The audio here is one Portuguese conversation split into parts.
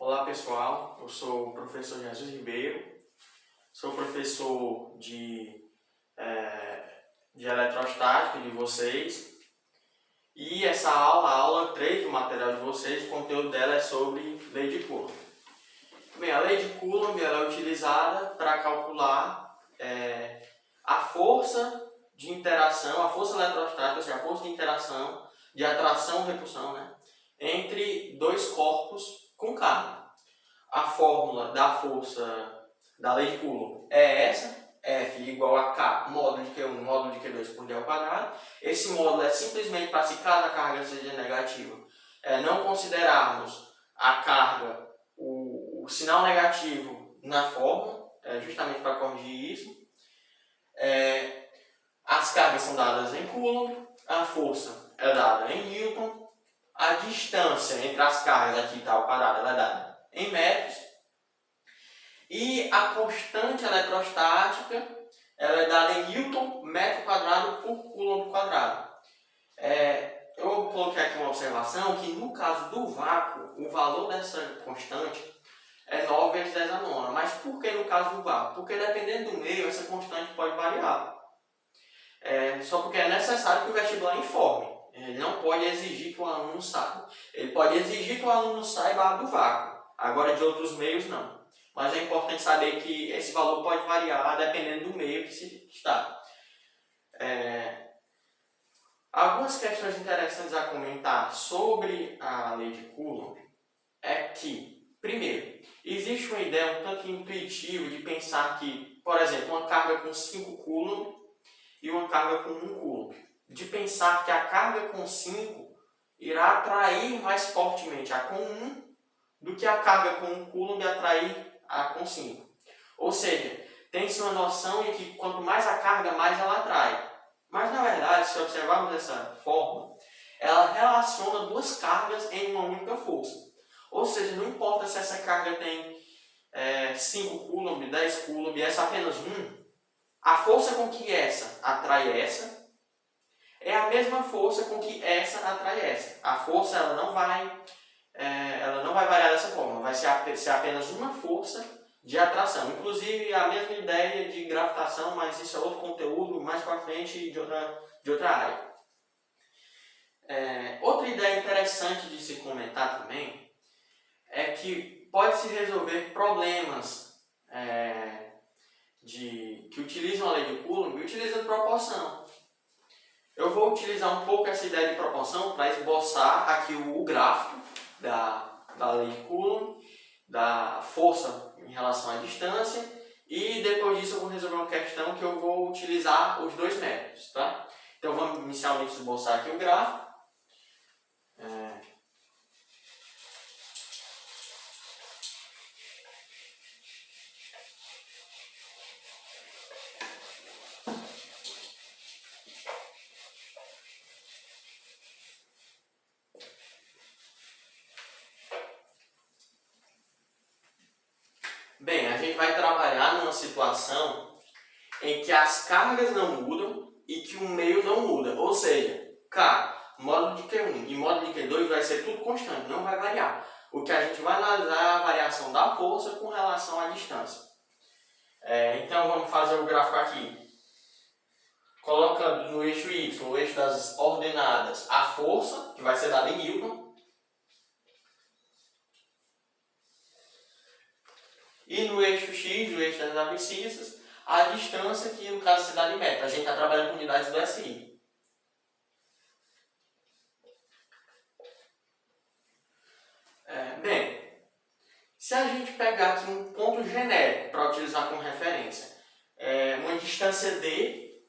Olá pessoal, eu sou o professor Jesus Ribeiro, sou professor de eletrostática de vocês e essa aula, a aula 3 do material de vocês, o conteúdo dela é sobre lei de Coulomb. Bem, a lei de Coulomb ela é utilizada para calcular a força de interação, a força eletrostática, ou seja, a força de interação, de atração e repulsão, entre dois corpos com carga. A fórmula da força da lei de Coulomb é essa, F igual a K, módulo de Q1, módulo de Q2 por D ao quadrado. Esse módulo é simplesmente para, se cada carga seja negativa, não considerarmos a carga, o sinal negativo na fórmula, justamente para corrigir isso. As cargas são dadas em Coulomb, a força é dada em Newton, a distância entre as cargas aqui tá, ao quadrado ela é dada em metros, e a constante eletrostática ela é dada em Newton metro quadrado por Coulomb quadrado. Eu coloquei aqui uma observação que no caso do vácuo, o valor dessa constante é 9 vezes 10 a nona. Mas por que no caso do vácuo? Porque dependendo do meio, essa constante pode variar. Só porque é necessário que o vestibular informe. Ele não pode exigir que o aluno saiba. Ele pode exigir que o aluno saiba do vácuo. Agora, de outros meios, não. Mas é importante saber que esse valor pode variar dependendo do meio que se está. Algumas questões interessantes a comentar sobre a lei de Coulomb é que, primeiro, existe uma ideia um tanto intuitiva de pensar que, por exemplo, uma carga com 5 Coulomb e uma carga com 1 Coulomb. De pensar que a carga com 5 irá atrair mais fortemente a com 1 do que a carga com 1 Coulomb atrair a com 5. Ou seja, tem-se uma noção de que quanto mais a carga, mais ela atrai. Mas na verdade, se observarmos essa fórmula, ela relaciona duas cargas em uma única força. Ou seja, não importa se essa carga tem 5 Coulomb, 10 Coulomb e essa apenas 1, a força com que essa atrai essa é a mesma força com que essa atrai essa. A força ela não vai variar dessa forma, vai ser apenas uma força de atração. Inclusive a mesma ideia de gravitação, mas isso é outro conteúdo mais para frente de outra área. Outra ideia interessante de se comentar também é que pode-se resolver problemas que utilizam a lei de Coulomb e utilizam proporção. Eu vou utilizar um pouco essa ideia de proporção para esboçar aqui o gráfico da lei de Coulomb, da força em relação à distância, e depois disso eu vou resolver uma questão que eu vou utilizar os dois métodos, tá? Então vamos inicialmente esboçar aqui o gráfico. Bem, a gente vai trabalhar numa situação em que as cargas não mudam e que o meio não muda. Ou seja, K, módulo de Q1 e módulo de Q2 vai ser tudo constante, não vai variar. O que a gente vai analisar é a variação da força com relação à distância. Então vamos fazer o gráfico aqui. Colocando no eixo Y, o eixo das ordenadas, a força, que vai ser dada em Newton. E no eixo X, o eixo das abscissas, a distância, que no caso é cidade em metro. A gente está trabalhando com unidades do SI. Bem, se a gente pegar aqui um ponto genérico para utilizar como referência, uma distância D,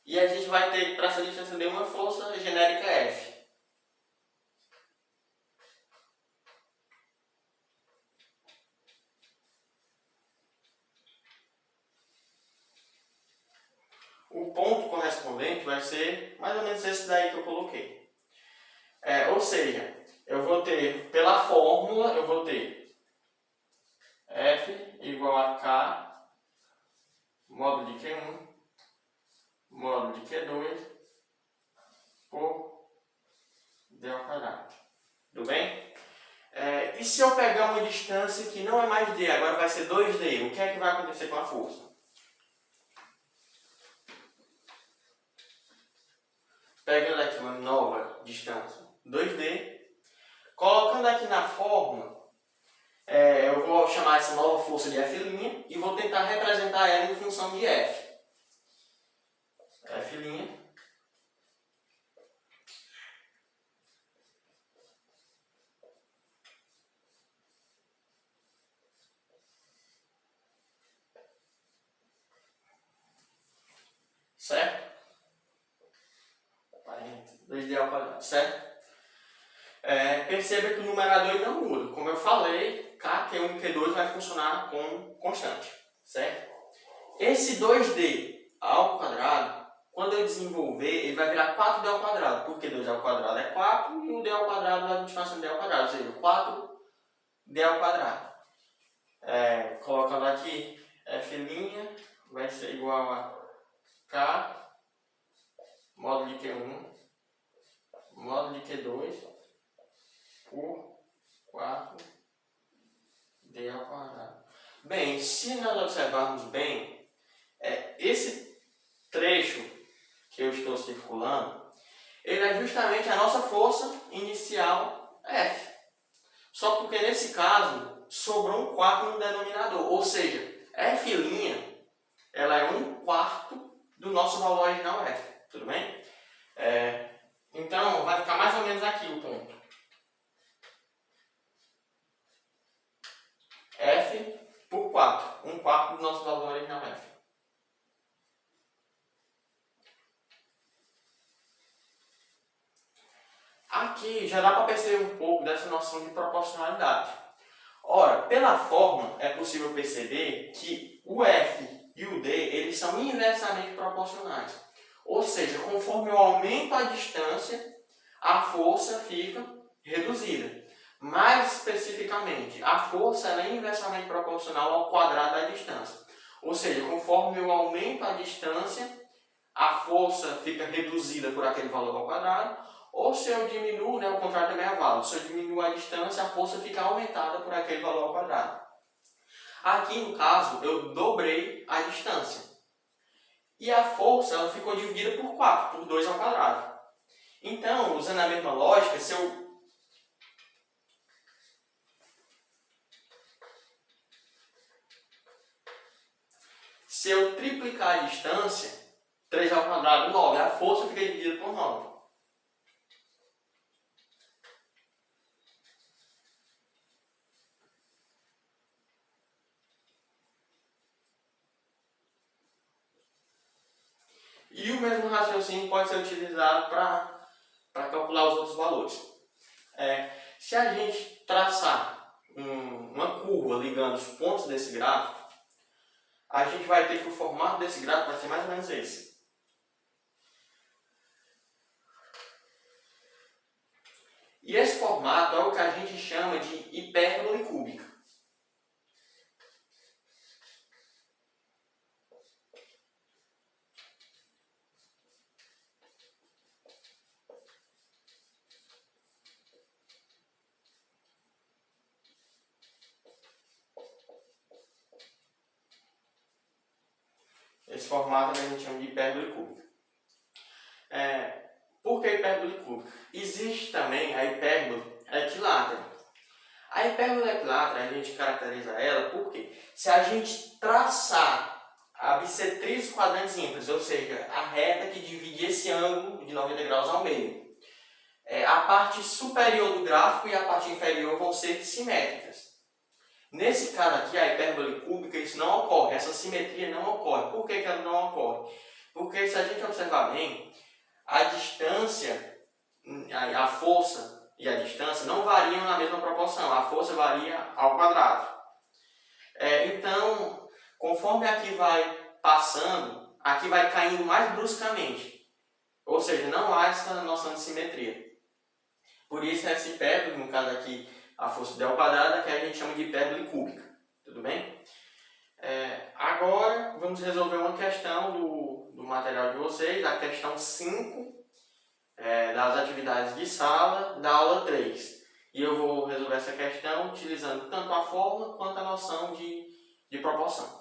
e a gente vai ter para essa distância D uma força genérica F. O ponto correspondente vai ser mais ou menos esse daí que eu coloquei. Ou seja, eu vou ter, pela fórmula, eu vou ter F igual a K, módulo de Q1, módulo de Q2, por D ao quadrado. Tudo bem? E se eu pegar uma distância que não é mais d, agora vai ser 2d, o que é que vai acontecer com a força? Pegando aqui uma nova distância, 2d, colocando aqui na fórmula, eu vou chamar essa nova força de F' e vou tentar representar ela em função de F. F', certo? 2d ao quadrado, certo? Perceba que o numerador não muda. Como eu falei, K, Q1 e Q2 vai funcionar com constante, certo? Esse 2d ao quadrado, quando eu desenvolver, ele vai virar 4d ao quadrado, porque 2 ao quadrado é 4 e o d ao quadrado vai continuar sendo d ao quadrado, ou seja, 4d ao quadrado. Colocando aqui F' vai ser igual a K módulo de Q1 módulo de Q2 por 4d ao quadrado. Bem, se nós observarmos bem, esse trecho que eu estou circulando, ele é justamente a nossa força inicial F. Só porque nesse caso sobrou um quarto no denominador, ou seja, F' ela é 1/4 do nosso valor original F, tudo bem? Então vai ficar mais ou menos aqui o ponto. F por 4, 1/4 do nosso valor original F. Aqui já dá para perceber um pouco dessa noção de proporcionalidade. Ora, pela fórmula é possível perceber que o F e o D eles são inversamente proporcionais. Ou seja, conforme eu aumento a distância, a força fica reduzida. Mais especificamente, a força ela é inversamente proporcional ao quadrado da distância. Ou seja, conforme eu aumento a distância, a força fica reduzida por aquele valor ao quadrado. Ou se eu diminuo, o contrário também é válido. Se eu diminuo a distância, a força fica aumentada por aquele valor ao quadrado. Aqui, no caso, eu dobrei a distância. E a força ela ficou dividida por 4, por 2 ao quadrado. Então, usando a mesma lógica, se eu triplicar a distância, 3 ao quadrado, 9, a força fica dividida por 9. E o mesmo raciocínio pode ser utilizado para calcular os outros valores. Se a gente traçar uma curva ligando os pontos desse gráfico, a gente vai ter que o formato desse gráfico vai ser mais ou menos esse. E esse formato é o que a gente chama de hipérbole cúbica. Esse formato a gente chama de hipérbole cúbica. Por que hipérbole cúbica? Existe também a hipérbole equilátera. A hipérbole equilátera, a gente caracteriza ela porque se a gente traçar a bissetriz quadrantes ímpares, ou seja, a reta que divide esse ângulo de 90 graus ao meio, a parte superior do gráfico e a parte inferior vão ser simétricas. Nesse caso aqui, a hipérbole cúbica, isso não ocorre, essa simetria não ocorre. Por que ela não ocorre? Porque se a gente observar bem, a distância, a força e a distância não variam na mesma proporção, a força varia ao quadrado. Então, conforme aqui vai passando, aqui vai caindo mais bruscamente. Ou seja, não há essa noção de simetria. Por isso, essa hipérbole, no caso aqui, a força d ao quadrado, que a gente chama de hipérbole cúbica. Tudo bem? Agora, vamos resolver uma questão do material de vocês, a questão 5 das atividades de sala da aula 3. E eu vou resolver essa questão utilizando tanto a fórmula quanto a noção de proporção.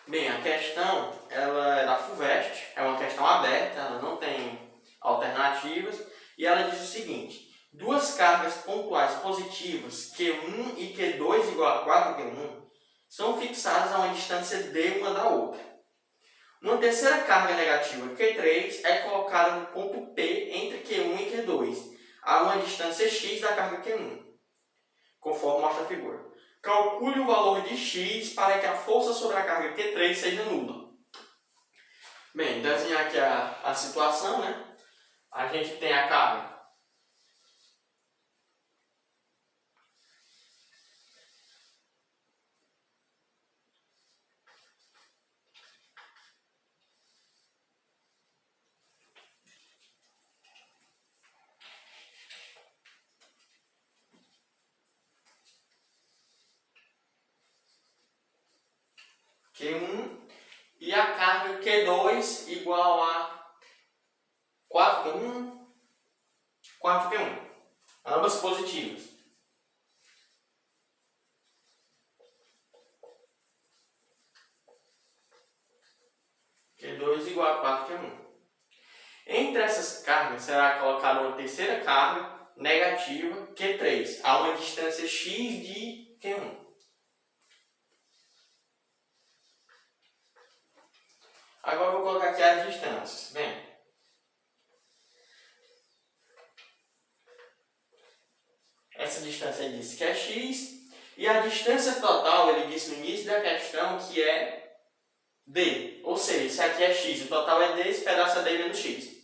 Bem, a questão ela é da FUVEST, é uma questão aberta, ela não tem alternativas, e ela diz o seguinte: duas cargas pontuais positivas, Q1 e Q2 igual a 4Q1, são fixadas a uma distância d uma da outra. Uma terceira carga negativa, Q3, é colocada no ponto P entre Q1 e Q2, a uma distância x da carga Q1, conforme mostra a figura. Calcule o valor de x para que a força sobre a carga Q3 seja nula. Bem, desenhar aqui a situação, né? A gente tem a carga Q1 e a carga Q2 igual a 4Q1, 4Q1, ambas positivas. Q2 igual a 4Q1. Entre essas cargas será colocada uma terceira carga negativa, Q3, a uma distância x de Q1. Agora eu vou colocar aqui as distâncias. Bem, essa distância ele disse que é x, e a distância total ele disse no início da questão que é d. Ou seja, se aqui é x e o total é d, esse pedaço é d menos x.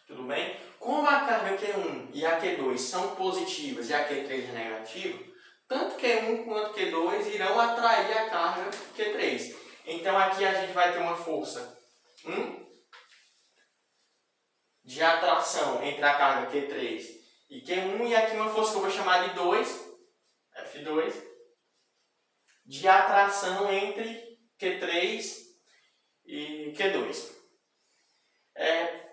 Tudo bem? Como a carga Q1 e a Q2 são positivas e a Q3 é negativa, tanto Q1 quanto Q2 irão atrair a carga Q3. Então aqui a gente vai ter uma força de atração entre a carga Q3 e Q1, e aqui uma força que eu vou chamar de 2, F2, de atração entre Q3 e Q2.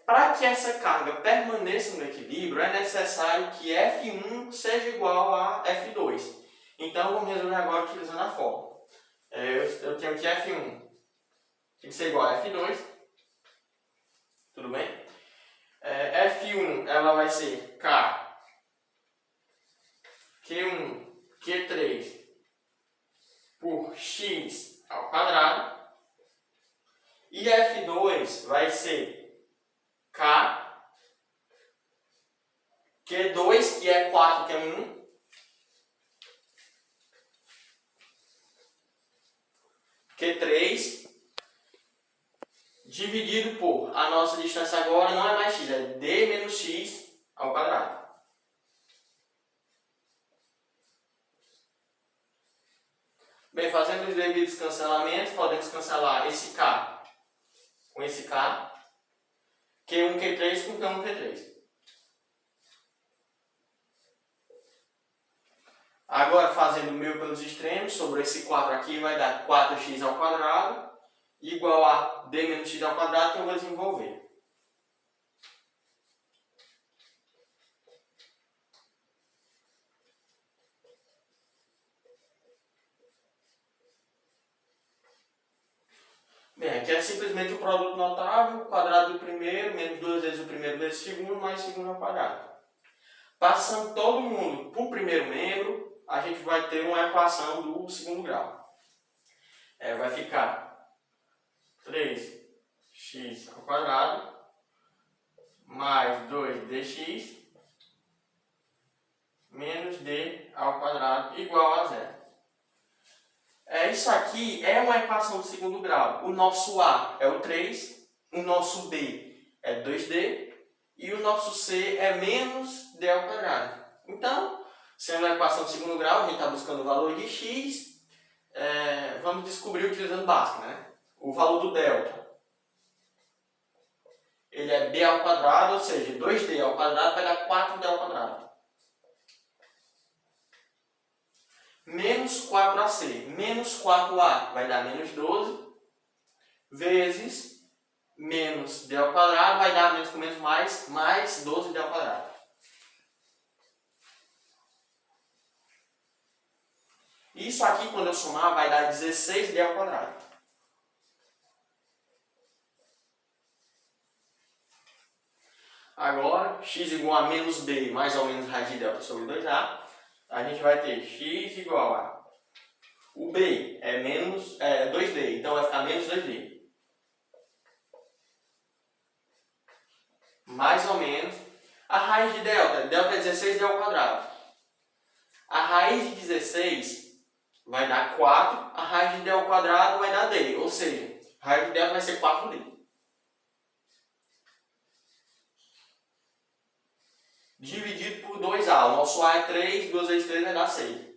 Para que essa carga permaneça no equilíbrio, é necessário que F1 seja igual a F2. Então, vamos resolver agora utilizando a fórmula. Eu tenho que F1 tem que ser igual a F2. Tudo bem? F1 ela vai ser K, Q1, Q3 por x ao quadrado. E F2 vai ser K, Q2, que é 4Q1, Q3, dividido por, a nossa distância agora não é mais x, é d menos x ao quadrado. Bem, fazendo os devidos cancelamentos, podemos cancelar esse K com esse K, Q1, Q3 com Q1, Q3. Agora, fazendo o meu pelos extremos, sobre esse 4 aqui vai dar 4x ao quadrado, igual a d menos x ao quadrado, que eu vou desenvolver. Bem, aqui é simplesmente o produto notável, quadrado do primeiro, menos 2 vezes o primeiro vezes o segundo, mais o segundo ao quadrado. Passando todo mundo para o primeiro membro, a gente vai ter uma equação do segundo grau. Vai ficar 3x ao quadrado mais 2dx menos d ao quadrado igual a zero. Isso aqui é uma equação do segundo grau. O nosso A é o 3, o nosso B é 2d e o nosso C é menos d ao quadrado. Então, sendo uma equação do segundo grau, a gente está buscando o valor de x, vamos descobrir utilizando Bhaskara, né? O valor do delta, ele é b ao quadrado, ou seja, 2d ao quadrado vai dar 4d ao quadrado. Menos 4ac, menos 4a vai dar menos 12, vezes menos d ao quadrado vai dar menos com menos mais 12d ao quadrado. Isso aqui, quando eu somar, vai dar 16d ao quadrado. Agora, x igual a menos b mais ou menos raiz de delta sobre 2a, a gente vai ter x igual a... O b é 2d, então vai ficar menos 2d. Mais ou menos. A raiz de delta, delta é 16d ao quadrado. A raiz de 16 vai dar 4, a raiz de d ao quadrado vai dar d, ou seja, a raiz de delta vai ser 4d. Dividido por 2a, o nosso a é 3, 2 vezes 3 vai dar 6.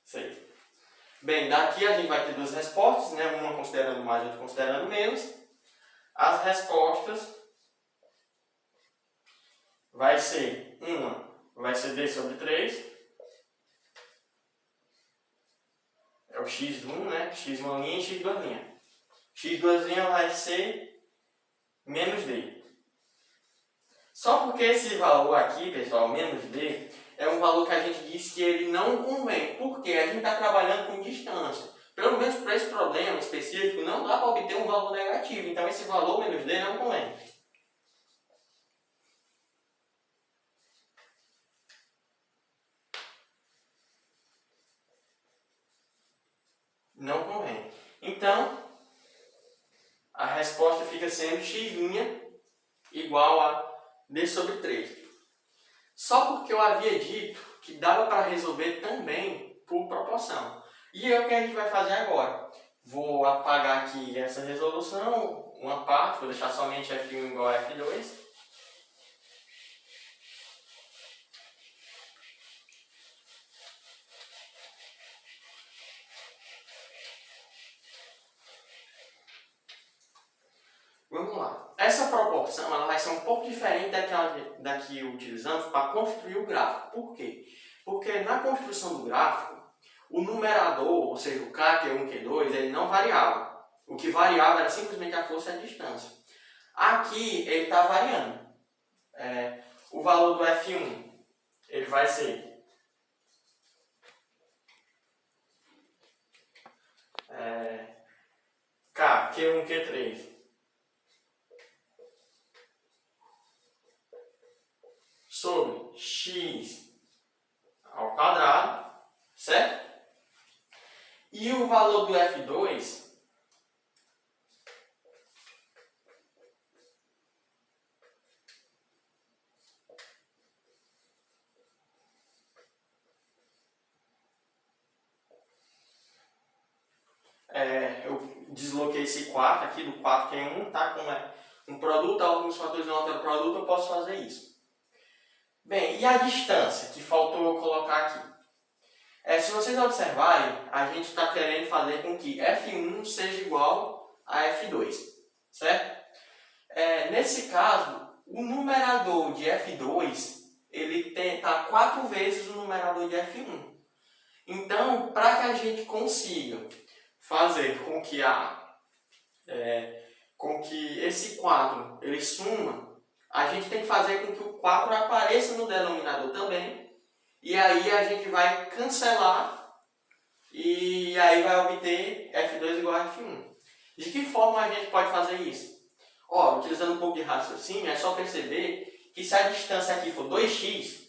6. Bem, daqui a gente vai ter duas respostas, né? Uma considerando mais, outra considerando menos. As respostas vai ser, vai ser d sobre 3. É o x1, né? x1 linha e x2 linha. x2 linha vai ser menos d. Só porque esse valor aqui, pessoal, menos d, é um valor que a gente disse que ele não convém. Porque a gente está trabalhando com distância. Pelo menos para esse problema específico, não dá para obter um valor negativo. Então, esse valor menos d não convém. Não convém. Então, a resposta fica sendo x' igual a d sobre 3. Só porque eu havia dito que dava para resolver também por proporção. E é o que a gente vai fazer agora. Vou apagar aqui essa resolução, uma parte, vou deixar somente f1 igual a f2. Vamos lá. Essa proporção ela vai ser um pouco diferente da que utilizamos para construir o gráfico. Por quê? Porque na construção do gráfico, o numerador, ou seja, o k, Q1, Q2, ele não variava. O que variava era simplesmente a força e a distância. Aqui ele está variando. O valor do F1 ele vai ser K, Q1, Q3 sobre x ao quadrado, certo? E o valor do F2 eu desloquei esse 4 aqui, do 4 que é 1, tá? Como é um produto, alguns fatores não alteram o produto, eu posso fazer isso. Bem, e a distância que faltou eu colocar aqui? Se vocês observarem, a gente está querendo fazer com que F1 seja igual a F2, certo? Nesse caso, o numerador de F2 ele está 4 vezes o numerador de F1. Então, para que a gente consiga fazer com que esse 4 ele suma, a gente tem que fazer com que o 4 apareça no denominador também. E aí a gente vai cancelar e aí vai obter F2 igual a F1. De que forma a gente pode fazer isso? Utilizando um pouco de raciocínio, é só perceber que se a distância aqui for 2x,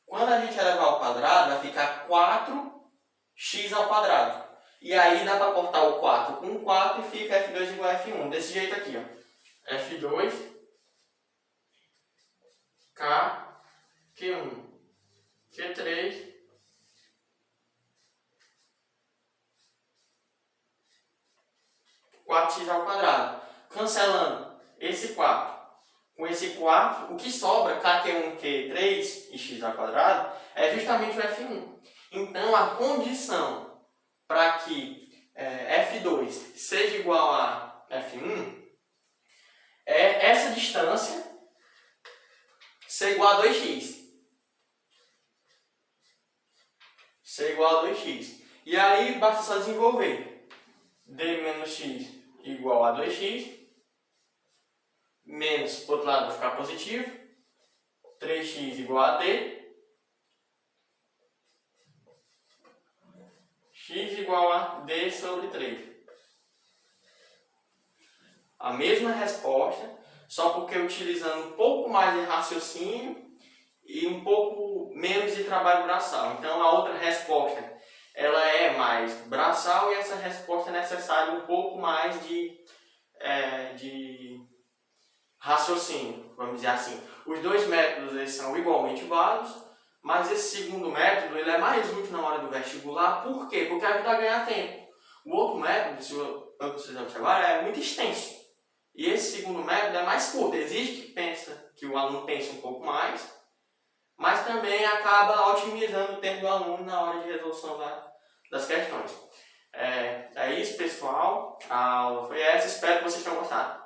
quando a gente elevar ao quadrado, vai ficar 4x ao quadrado. E aí dá para cortar o 4 com 4 e fica F2 igual a F1. Desse jeito aqui, ó. F2, K, Q1, Q3, x ao quadrado. Cancelando esse 4 com esse 4, o que sobra, Q1, Q3 e x², é justamente o F1. Então, a condição para que F2 seja igual a F1 é essa distância ser igual a 2x. Ser igual a 2x. E aí, basta só desenvolver. D menos x igual a 2x. Menos, por outro lado, vai ficar positivo. 3x igual a D. X igual a D sobre 3. A mesma resposta, só porque utilizando um pouco mais de raciocínio e um pouco menos de trabalho braçal. Então, a outra resposta, ela é mais braçal e essa resposta é necessária um pouco mais de raciocínio, vamos dizer assim. Os dois métodos eles são igualmente válidos, mas esse segundo método ele é mais útil na hora do vestibular. Por quê? Porque ajuda a ganhar tempo. O outro método, se vocês observarem, é muito extenso. E esse segundo método é mais curto. Exige que o aluno pense um pouco mais, mas também acaba otimizando o tempo do aluno na hora de resolução das questões. É isso, pessoal. A aula foi essa. Espero que vocês tenham gostado.